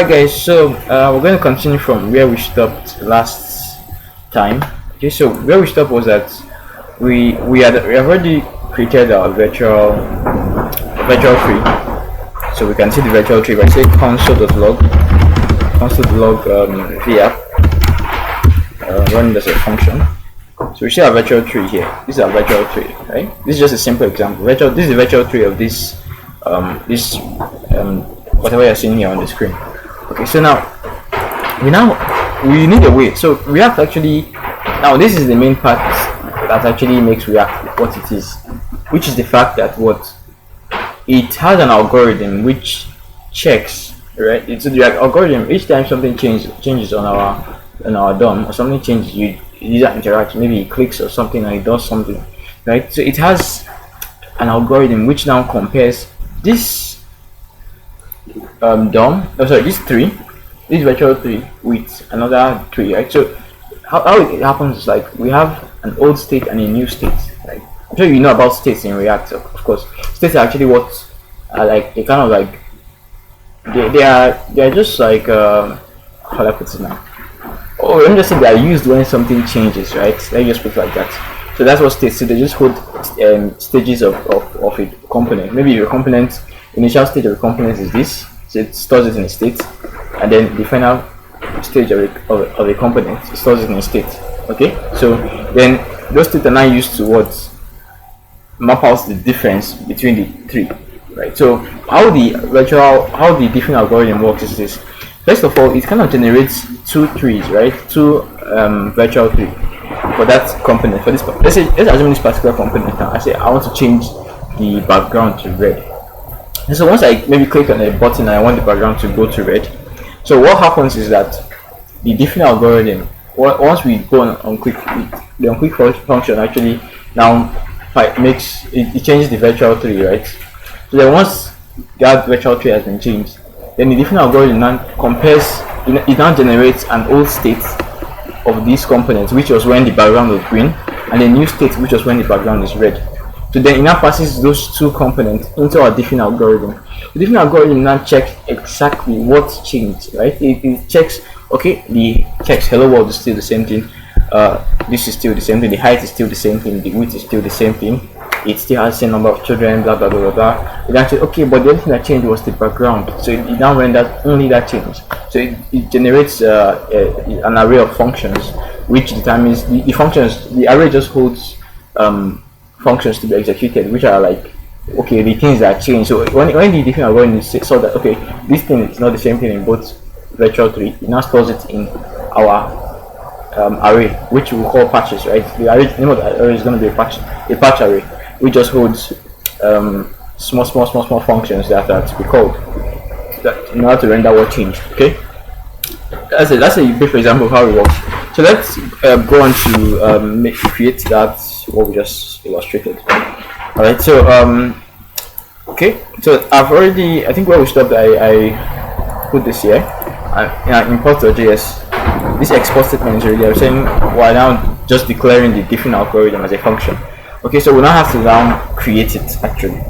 Alright guys, so we're going to continue from where we stopped last time. Okay, so where we stopped was that we have already created our virtual tree. So we can see the virtual tree by say console.log via running as a function. So we see our virtual tree here. This is our virtual tree, right? This is just a simple example. This is the virtual tree of this whatever you're seeing here on the screen. Okay, so now we need a way. So React actually, now this is the main part that actually makes React what it is, which is the fact that it has an algorithm which checks, right? It's the algorithm. Each time something changes on our DOM, or something changes, user interacts, maybe he clicks or something and it does something, right? So it has an algorithm which now compares this this virtual tree with another tree, right? So how it happens is like we have an old state and a new state, right? I'm sure you know about states in React. Of course, states are actually what are like they kind of like they are just like how do I put it now? Oh, let me just say they are used when something changes, right? Let me just put it like that. So that's what states. So they just hold stages of a component. Maybe your component initial stage of the component is this. So it stores it in a state, and then the final stage of a component stores it in a state. Okay, so then those states are now used to map out the difference between the three, right? So how the diffing algorithm works is this. First of all, it kind of generates two trees, right? Two virtual tree for that component. For this, let's assume this particular component. Now I say I want to change the background to red. And so once I maybe click on a button and I want the background to go to red, so what happens is that the diffing algorithm, once we go on quick, the onClick function actually now it changes the virtual tree, right? So then once that virtual tree has been changed, then the diffing algorithm now compares, it now generates an old state of these components, which was when the background was green, and a new state, which was when the background is red. So then it now passes those two components into our diffing algorithm. The diffing algorithm now checks exactly what changed, right? It checks, okay, checks hello world is still the same thing, this is still the same thing, the height is still the same thing, the width is still the same thing, it still has the same number of children, blah blah blah blah blah. It actually, okay, but the only thing that changed was the background. So it now renders only that change. So it generates an array of functions which determines the functions. The array just holds functions to be executed, which are like, okay, the things that change. So when the diffing algorithm saw that, okay, this thing is not the same thing in both virtual tree, it now stores it in our array, which we call patches, right? The array, the name of the array is going to be a patch array, which just holds small functions that are to be called in order to render what changed. Okay, that's a brief example of how it works. So let's go on to create that what we just illustrated. All right, so okay, so I think where we stopped, I put this here. Import.js. This export statement is really, I'm saying we're now just declaring the diffing algorithm as a function. Okay, so we now have to now create it actually.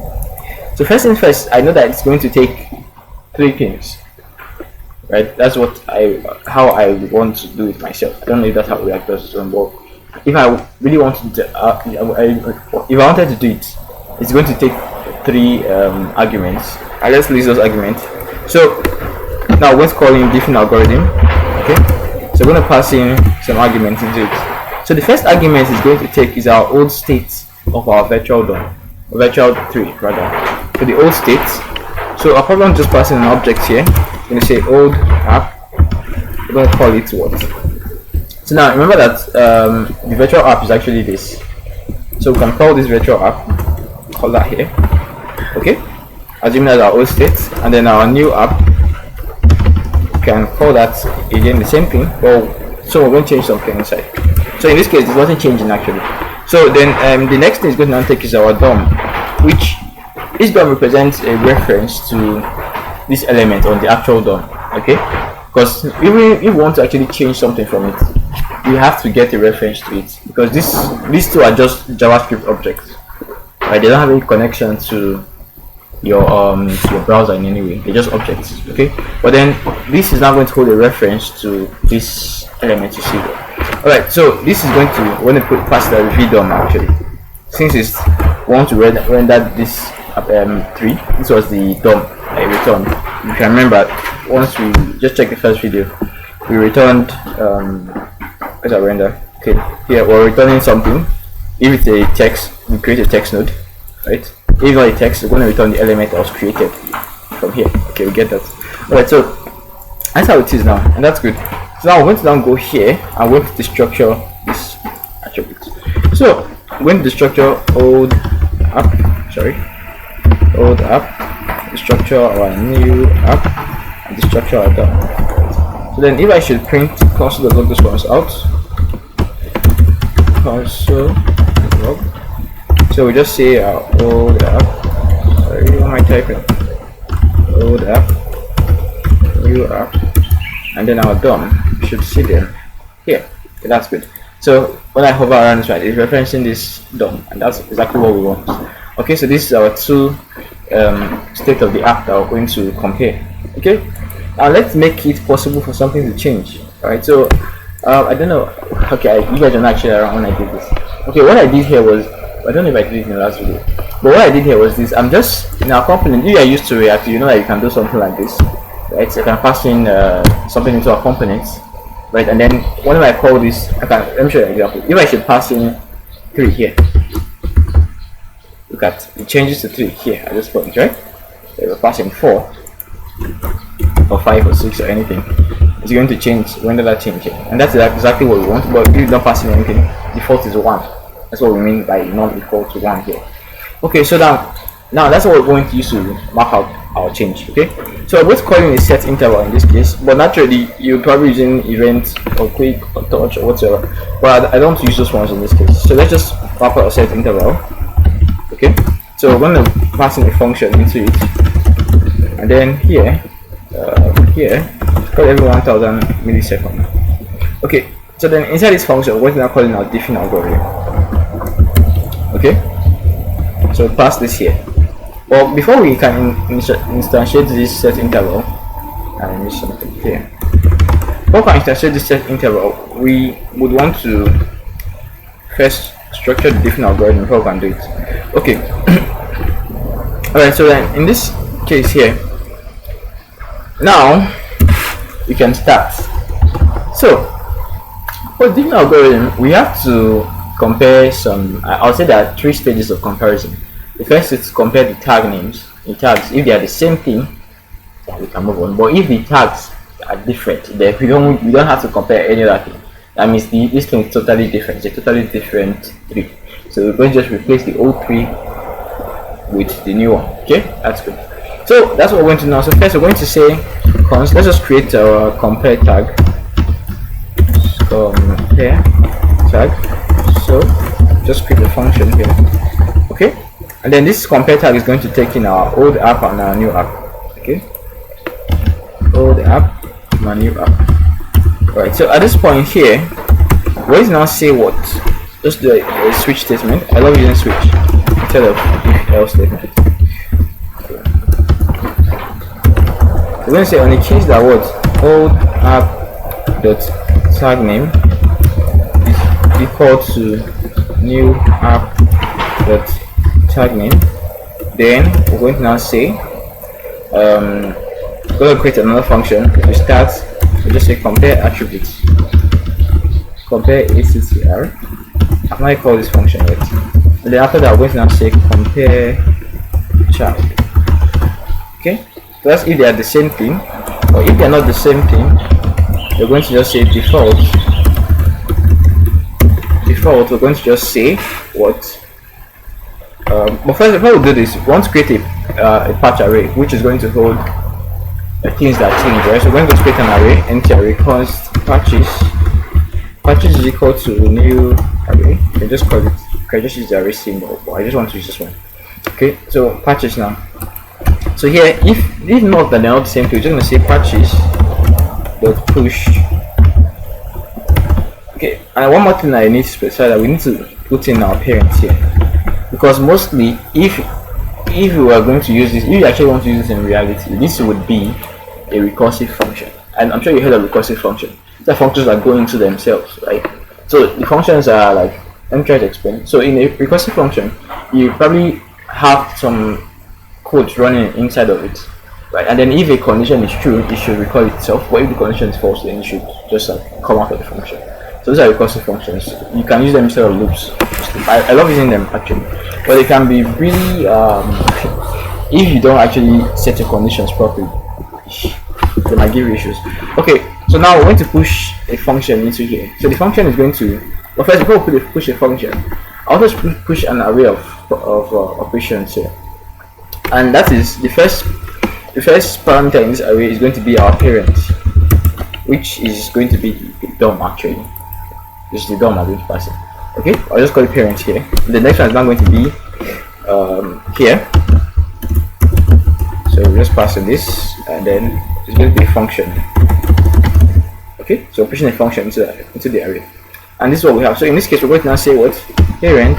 So first things first, I know that it's going to take three things, right? That's how I want to do it myself. I don't know if that's how React does its own work. If I really wanted to, if I wanted to do it, it's going to take three arguments. Let's list those arguments. So now we're calling diffing algorithm. Okay, so we're going to pass in some arguments into it. So the first argument is going to take is our old state of our virtual tree rather. So the old state. So I'll probably just pass in an object here. I'm going to say old app. We're going to call it what? So now remember that the virtual app is actually this. So we can call this virtual app, call that here. Okay, assuming that's our old state, and then our new app, we can call that again the same thing. Well, so we're going to change something inside. So in this case, there's nothing changing actually. So then the next thing is going to take is our DOM, which this DOM represents a reference to this element on the actual DOM. Okay, because if we want to actually change something from it, we have to get a reference to it, because these two are just JavaScript objects, right? They don't have any connection to your browser in any way. They're just objects, okay? But then this is now going to hold a reference to this element you see here. Alright, so this is going to, when we put past the vdom actually, since it's we want to render this 3, this was the DOM I returned. If you remember, once we just check the first video, we returned where's our render? Okay, here we're returning something. If it's a text, we create a text node, right? If not a text, we're going to return the element that was created from here. Okay, we get that. Alright, so that's how it is now, and that's good. So now we're going to now go here and work to destructure this attribute. So I'm going to destructure old app, destructure our new app, and destructure our DOM. So then if I should print console.log this one's out, console log. So we just say our old app. Sorry, what am I typing? Old app, new app, and then our DOM. You should see them here. Okay, that's good. So when I hover around this, right, it's referencing this DOM, and that's exactly what we want. Okay, so this is our two state of the app that we're going to compare. Okay, now let's make it possible for something to change. Alright, so I don't know. Okay, you guys are not actually around when I did this. Okay, what I did here was, I don't know if I did it in the last video, but what I did here was this. I'm just in our component. If you are used to React, you know that you can do something like this, right? So I can pass in something into our components, right? And then whenever I call this, let me show you an example. If I should pass in 3 here, look at it changes to 3 here at this point, right? So we're passing 4 or 5 or 6 or anything. It's going to change when did that change here, and that's exactly what we want. But if you don't pass in anything, default is 1. That's what we mean by not equal to 1 here. Okay, so now that's what we're going to use to mark out our change. Okay, so we're going to call in a set interval in this case, but naturally you're probably using event or quick or touch or whatever, but I don't use those ones in this case. So let's just mark out a set interval. Okay, so we're going to pass in a function into it, and then here call every 1000 milliseconds. Okay, so then inside this function we're now calling our diffing algorithm. Okay, so pass this here. Well, before we can instantiate this set interval, let me something here. Before we can instantiate this set interval, we would want to first structure the diffing algorithm before we can do it. Okay. Alright, so then in this case here, now we can start. So for the diffing algorithm, we have to compare some. I'll say there are 3 stages of comparison. The first is to compare the tag names. The tags, if they are the same thing, we can move on. But if the tags are different, then we don't have to compare any other thing. That means this thing is totally different. It's a totally different tree. So we're going to just replace the old tree with the new one. Okay, that's good. So that's what we're going to now. So first we're going to say let's just create our compare tag. Compare tag. So just create a function here. Okay, and then this compare tag is going to take in our old app and our new app. Okay, old app and our new app. Right, so at this point here, we're going to now say what? Just do a switch statement. I love using switch instead of if else statement. We're going to say on the case that what old app dot tag name is equal to new app dot tag name, then we're going to now say we're going to create another function. We start. We just say compare attributes. Compare ACCR. I've not called this function yet. And then after that, we're going to now say compare child. Okay. So that's if they are the same thing, or if they are not the same thing, we're going to just say default. Default. We're going to just say what. But first, before we do this, we want to create a patch array, which is going to hold things that change, right? So we're going to create an array, empty array, const patches. Patches is equal to new array. You can just call it. Okay, just use the array symbol, but I just want to use this one. Okay, so patches now. So here, if not that they're not the same thing, we're just going to say patches dot push. Okay, and one more thing I need to specify that we need to put in our parents here, because mostly if if you are going to use this, if you actually want to use this in reality, this would be a recursive function. And I'm sure you heard of recursive function. The functions that go into themselves, right? So the functions are like, let me try to explain. So in a recursive function, you probably have some code running inside of it, right? And then if a condition is true, it should recall itself. But if the condition is false, then it should just like come out of the function. So these are recursive functions. You can use them instead of loops. I love using them actually, but they can be really if you don't actually set your conditions properly, they might give you issues. Okay, so now we're going to push a function into here. So the function is going to, well, first before we push a function, I'll just push an array of operations here, and that is the first parameter in this array is going to be our parent, which is going to be the DOM actually. This is the DOM I'm going to pass it. Okay, I'll just call it parent here. The next one is now going to be here. So we're just passing this, and then it's going to be a function. Okay, so pushing a function into the array, and this is what we have. So in this case, we're going to now say what parent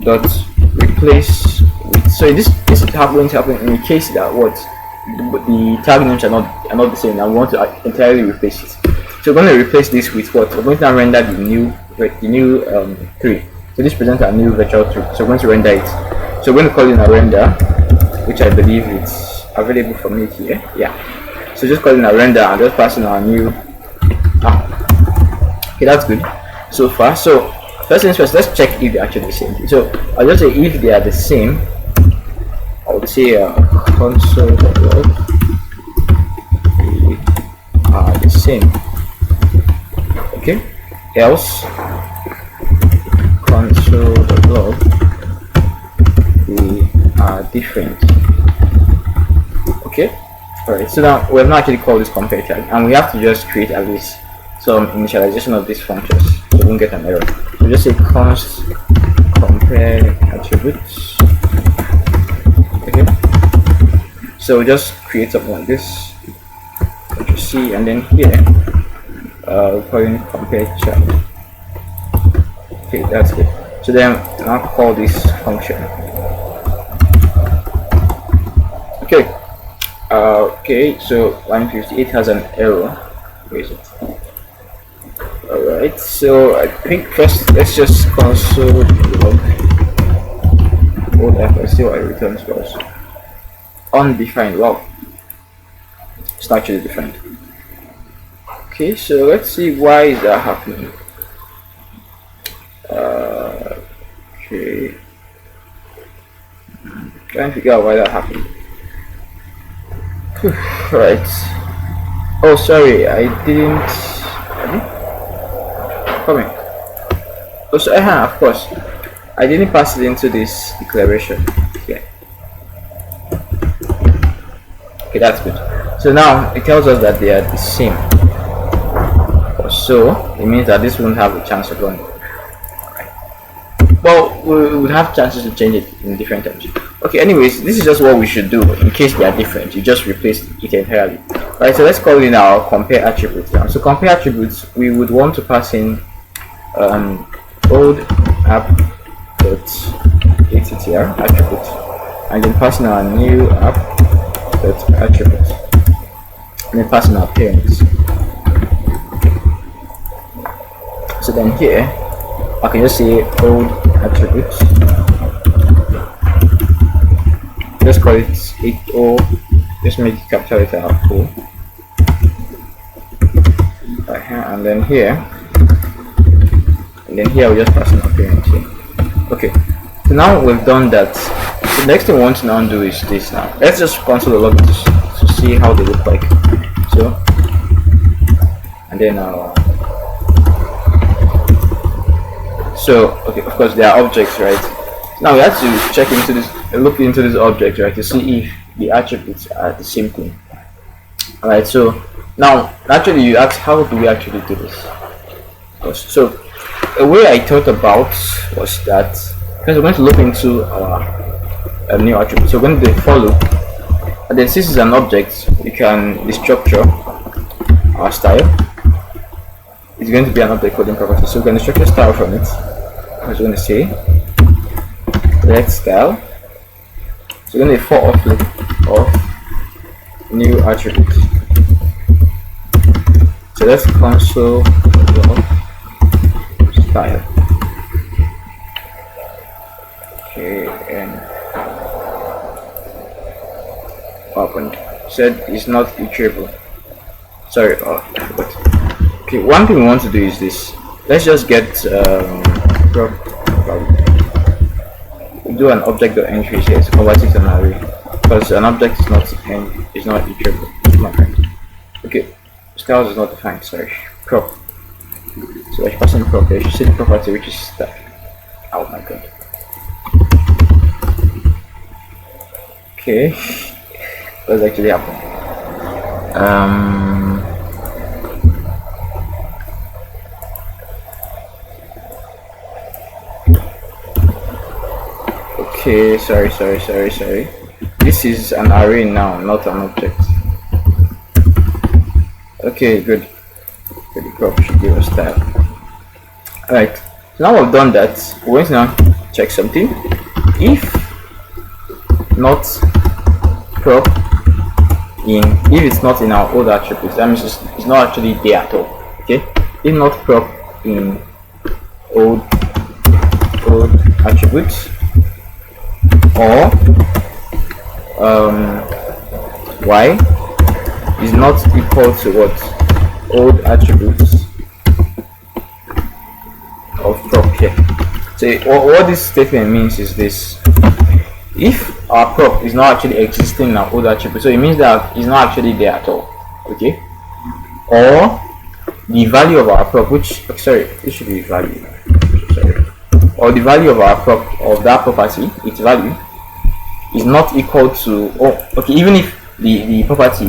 dot replace with. So this is going to happen in the case that what the tag names are not the same, and we want to entirely replace it. So we're going to replace this with what? We're going to now render the new 3. So this presents a new virtual 3. So we're going to render it. So we're going to call it a render, which I believe it's available for me here. Yeah. So just call it a render and just passing our new. Okay, that's good so far. So first things first, let's check if they're actually the same. So I'll just say if they are the same, I would say console.log are the same. Okay, else console.log we are different. Okay, alright, so now we have not actually called this compare tag, and we have to just create at least some initialization of these functions so we won't get an error. So just say const compare attributes. Okay, so we just create something like this, what you see, and then here we're calling compare child. Okay, that's good. So then now call this function. Okay. Okay, so line 58 has an error. Where is it? Alright, so I think first let's just console log I see what it returns was undefined. Wow, it's not actually defined. Okay, so let's see why is that happening. Okay, trying to figure out why that happened. Right. Oh, sorry, I didn't. Come in. Oh, so of course, I didn't pass it into this declaration. Yeah. Okay, that's good. So now it tells us that they are the same. So it means that this won't have a chance of running. Well, we would have chances to change it in different times. Okay, anyways, this is just what we should do in case they are different. You just replace it entirely. Right, so let's call in our compare attributes now. So compare attributes, we would want to pass in old app.attr attribute, and then pass in our new app.attribute, and then pass in our parents. So then here I can just say old attributes, just call it 8o, just make it capital letter O, and then here we just pass in our parent here. Okay, so now we've done that. The next thing we want to now do is this. Now let's just console log this to see how they look like. So, and then okay, of course they are objects, right? Now we have to check into this, look into this object, right, to see if the attributes are the same thing. Alright, so now actually you ask, how do we actually do this? So a way I thought about was that because we're going to look into our new attribute. So we're going to do a for loop, and then since it's an object, we can destructure our style. It's going to be an object coding property, so we can destructure style from it. I was going to say let style, So we're going to for of loop of new attribute. So let's console log style. Okay, and opened. Said it's not iterable. Sorry, I forgot. Okay, one thing we want to do is this. Let's just get prop value. We do an object.entry here to convert it to an array, because an object is not iterable. Not right. Okay, styles is not defined. Sorry, prop. So if passing prop, you should see the property which is style. Oh my god. Okay, what's actually happening? Okay, sorry. This is an array now, not an object. Okay, good. The prop should give us style. Alright, so now we've done that, we're going to now check something. If not prop if it's not in our old attributes, that means it's not actually there at all. Okay, if not prop in old attributes, or y is not equal to what old attributes of prop here. So what this statement means is this: if our prop is not actually existing in our old attribute, so it means that it's not actually there at all. Okay, or the value of our prop, which this should be value. Or the value of our prop of that property, its value is not equal to even if the property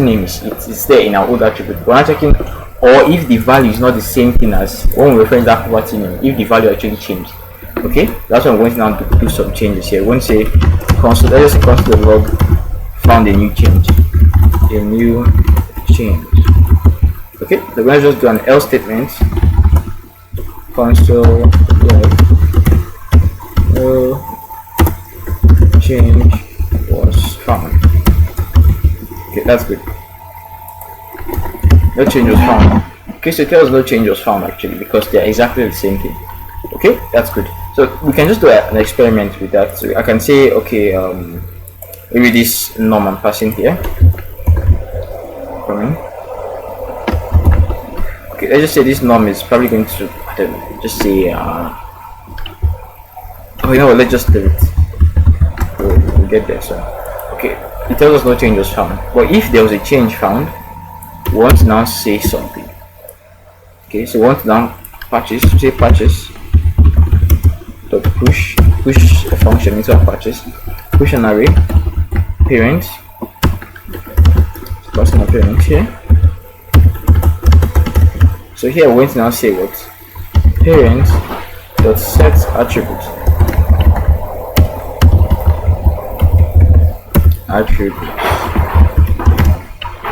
name is there in our old attribute, we're not checking, or if the value is not the same thing as when we reference that property name, if the value actually changed. Okay, that's what I'm going to now do some changes here. We're going to say console, let's just console log found a new change. Okay, so we're going to just do an else statement. Console log no change was found. Okay, that's good. No change was found. Okay, so it tells no change was found actually, because they're exactly the same thing. Okay, that's good. So we can just do an experiment with that. So I can say, okay, maybe this norm I'm passing here. Okay, let's just say this norm is probably going to, I don't know, just say, you know what, let's just do it. We'll get there. So, okay, it tells us no change was found. But if there was a change found, we want to now say something. Okay, so we want to now say patches. Dot push a function into our patches, push an array, parent, passing a parent here. So here we're going to now say what? Parent dot set attribute.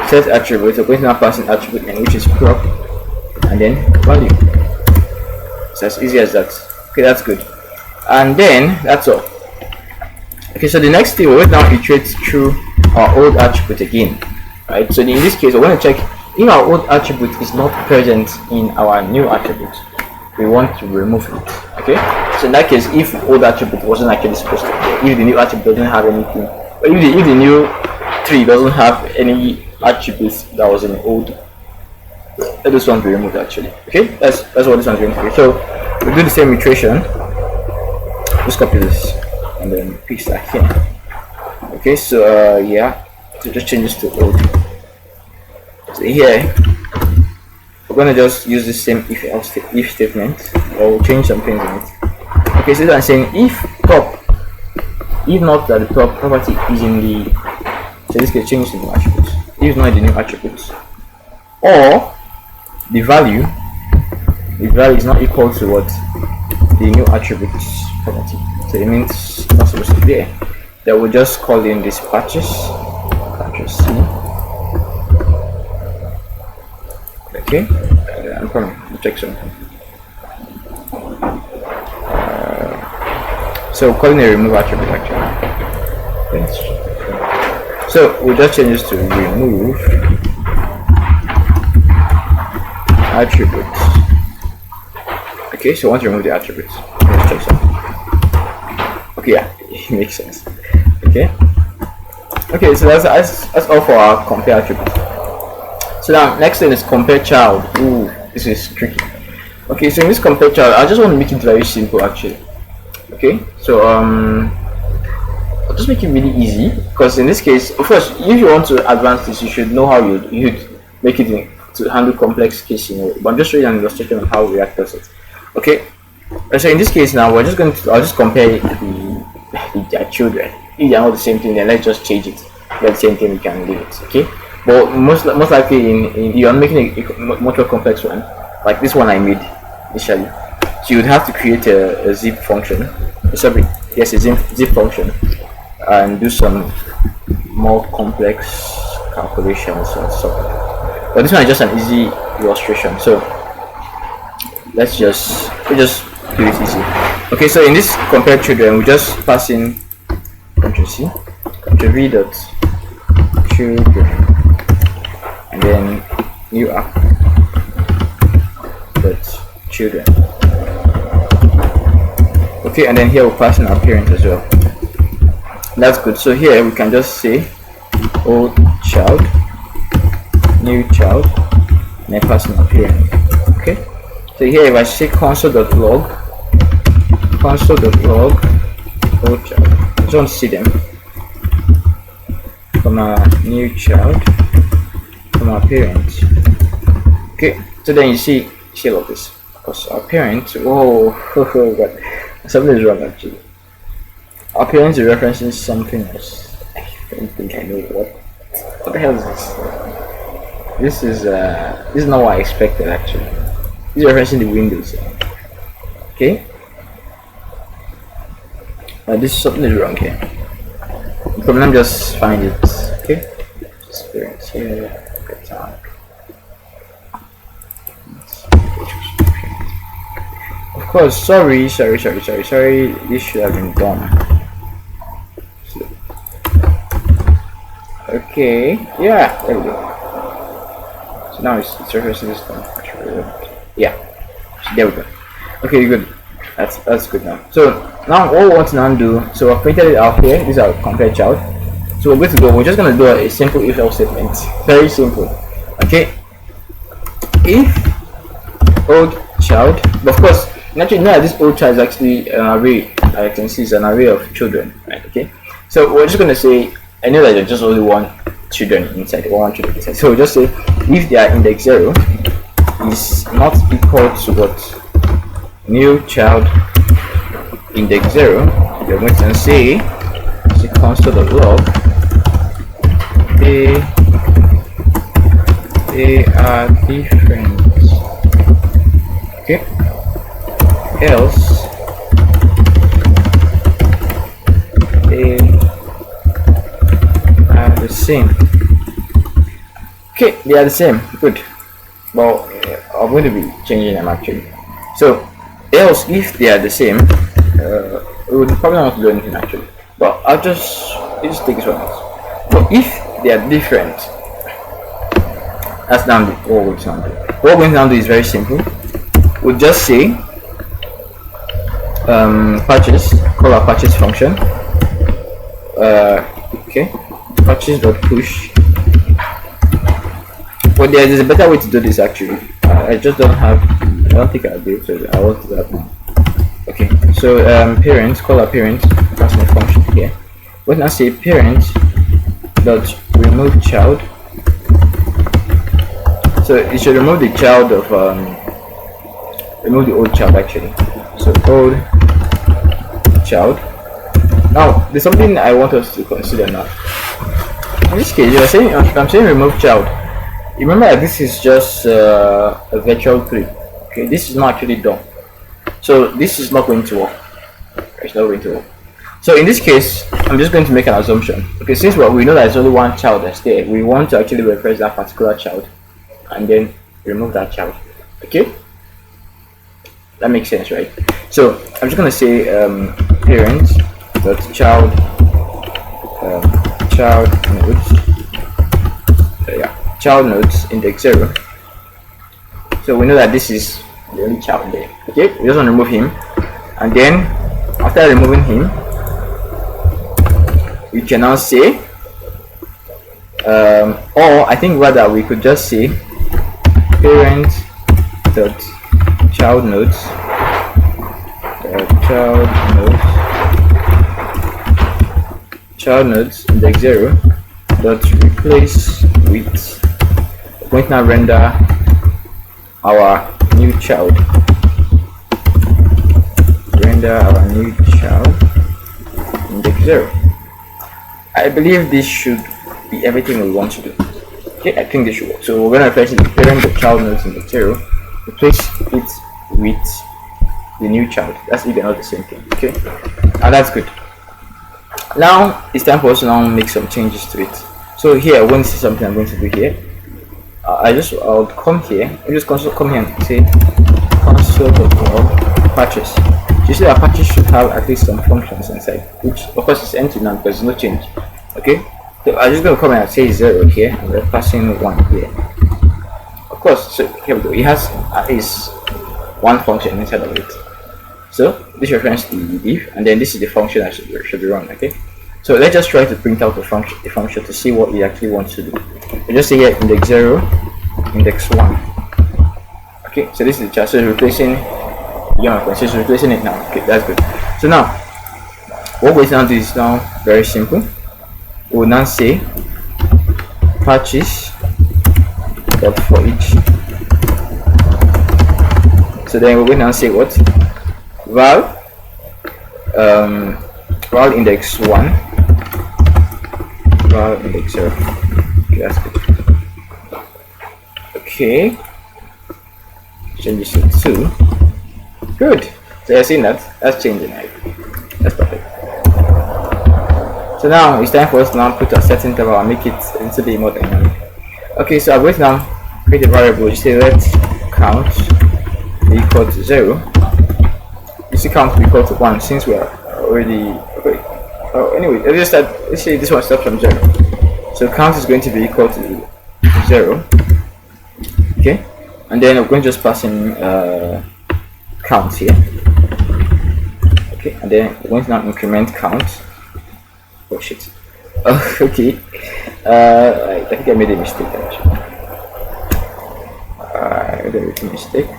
Set attribute. So we're going to now pass an attribute name, which is prop, and then value. So as easy as that. Okay, that's good. And then that's all. Okay, so the next thing we're going to now iterate through our old attribute again, right? So in this case, we're going to check if our old attribute is not present in our new attribute. We want to remove it. Okay, so in that case, if old attribute wasn't actually supposed to be, if the new attribute doesn't have anything, or if the new tree doesn't have any attributes that was in the old, this one to be removed actually. Okay, that's what this one's going to be. So we'll do the same iteration. Just copy this and then paste that here. Okay, so yeah, so just change this to old. So here we're gonna just use the same if statement, or we'll change some things in it. Okay, so I'm saying if not that the property is in the, so this can change the new attributes. If not the new attributes, or the value is not equal to what the new attributes property. So it means it's not supposed to be there. Then we'll just call in this patches C. Okay, I'm coming to check something. So calling a remove attribute actually. So we'll just change this to remove attributes. Okay, so once you remove the attributes, let's check some. Okay, yeah, it makes sense. Okay, so that's all for our compare attribute. So now next thing is compare child. Ooh, this is tricky. Okay, so in this compare child, I just want to make it very simple actually. Okay, so I'll just make it really easy, because in this case, of course, if you want to advance this, you should know how you'd make it to handle complex case scenario. But I'm just showing an illustration of how React does it. Okay, so in this case now, I'll just compare their children. If they're not the same thing, then let's just change it. That's the same thing, we can leave it. Okay, but most likely in you're making a much more complex one, like this one I made initially. So you'd have to create a zip function. Sorry, yes, a zip function, and do some more complex calculations and stuff. But this one is just an easy illustration. So let's just do it easy. Okay, so in this compare children, we just pass in Ctrl+C, Ctrl+V dot children, and then new app dot children. Okay, and then here we'll pass in our parent as well. That's good. So here we can just say old child, new child, and then pass in our parent. Okay, so here if I say console.log old child, I just want to see them from our new child, from our parent. Okay, so then you see all of this, because our parent, oh god, something is wrong actually. Our parents are referencing something else. I don't think I know what the hell is this. This is not what I expected actually. This is referencing the Windows. Okay, this something is wrong here. Come, let me just find it. Okay, just parents here. Of course, sorry. This should have been done. Okay, yeah, there we go. So now it's referencing this one. Yeah, so there we go. Okay, good. That's good now. So now all we want to now do, so I've printed it out here. This is our compare child. So we're good to go. We're just gonna do a simple if else statement. Very simple. Okay. If old child, but of course, naturally, now this old child is actually an array. I can see it's an array of children, right? Okay. So we're just gonna say, I know that there's just only one children inside, one children inside. So we'll just say if their index 0 is not equal to what new child index 0, you're going to say console.log they are different. Okay. Else they are the same. Okay, they are the same. Good. Well, I'm going to be changing them actually. So else if they are the same, we would probably not do anything actually, but I'll just take this one out. But if they are different, that's now what we're going to do. What we're going to do is very simple. We'll just say patches, call our patches function. Okay, patches.push. But there is a better way to do this actually. I just don't think I'll do it, so I want to do that now. Okay, so parents, call our parent, pass my function here. When I say parent dot remove child, so it should remove the child of remove the old child actually. So old child. Now there's something I want us to consider now. In this case, I'm saying remove child. Remember that this is just a virtual tree. Okay, this is not actually done. So this is not going to work. It's not going to work. So in this case, I'm just going to make an assumption. Okay, since we know that there's only one child that's there, we want to actually reference that particular child and then remove that child. Okay, that makes sense, right? So I'm just going to say parent dot child child nodes, child nodes index 0. So we know that this is the only child there. Okay, we just want to remove him, and then after removing him, we can now say, or I think rather we could just say parent dot child nodes child nodes index 0 dot replace with, we're going to now render our new child, index 0. I believe this should be everything we want to do. Okay, I think this should work. So we're going to replace the parent the child nodes index 0, replace it with the new child. That's even not the same thing. Okay, and that's good. Now it's time for us to now make some changes to it. So here, when this is something I'm going to do here, I'll come here. I just come here and say console.log patches. You see that patches should have at least some functions inside, which of course is empty now because there's no change. Okay, so I'm just going to come and say 0 here, and we're passing 1 here. Of course, so here we go. It has at least one function inside of it. So this reference the div, and then this is the function that should be run. Okay, so let's just try to print out the function to see what it actually wants to do. We just say here index 0, index 1. Okay, so this is the child, so it's replacing it's replacing it now. Okay, that's good. So now what we now do is now very simple. We will now say patches dot for each. So then we're going to now say what? Val index 1, val index 0. Okay, that's good. Okay, change this to 2. Good. So you're seeing that's changing, right? That's perfect. So now it's time for us to now put a set interval and make it a little bit more dynamic. Okay, so I'm going to now create a variable. You say let count be equal to 0. You see count be equal to 1 since we are already okay. Oh, anyway, let's say this one starts from 0. So count is going to be equal to 0. Okay, and then we're going to just pass in count here. Okay, and then we're going to now increment count. Oh shit. Oh, okay. I think I made a mistake actually. I made a mistake.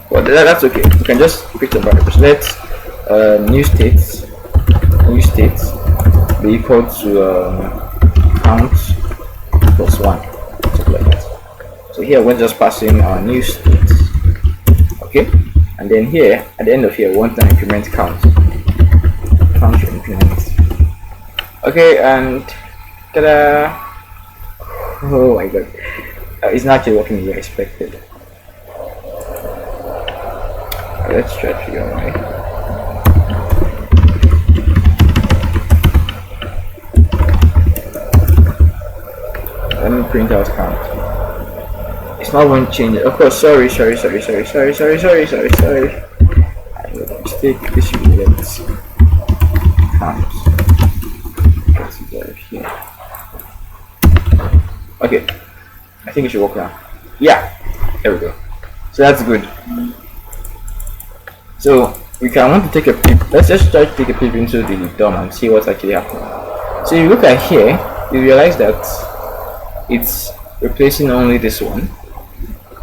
Well, that's okay. You can just pick the variables. Let's new states be equal to count plus 1, something like that. So here we're just passing our new states. Okay, and then here at the end of here we want to increment count. Count should increment. Okay, and ta-da! Oh my god, it's not actually working as I expected. Let's try to figure out why. Let me print out count. It's not going to change it. Of course, sorry. I made a mistake. This should be let's count. Let's see that here. Okay, I think it should work now. Yeah, there we go. So that's good. So we can want to take a peep. Let's just try to take a peep into the DOM and see what's actually happening. So if you look at here, you realize that it's replacing only this one.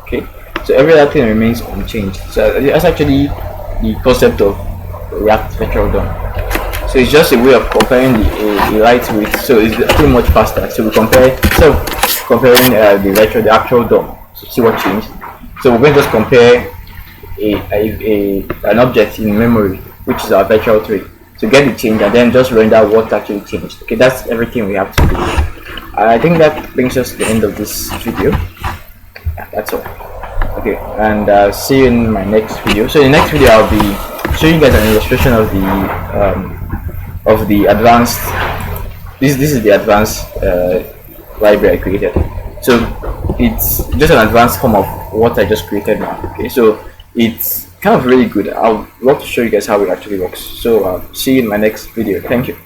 Okay, so every other thing remains unchanged. So that's actually the concept of React virtual DOM. So it's just a way of comparing the lightweight. So it's pretty much faster. So we compare, comparing the actual DOM. So see what changed. So we're going to just compare an object in memory, which is our virtual tree, to get the change and then just render what actually changed. Okay, that's everything we have to do. I think that brings us to the end of this video. Yeah, that's all. Okay, and see you in my next video. So in the next video I'll be showing you guys an illustration of the advanced this is the advanced library I created. So it's just an advanced form of what I just created now. Okay, so it's kind of really good. I'll love to show you guys how it actually works. So see you in my next video. Thank you.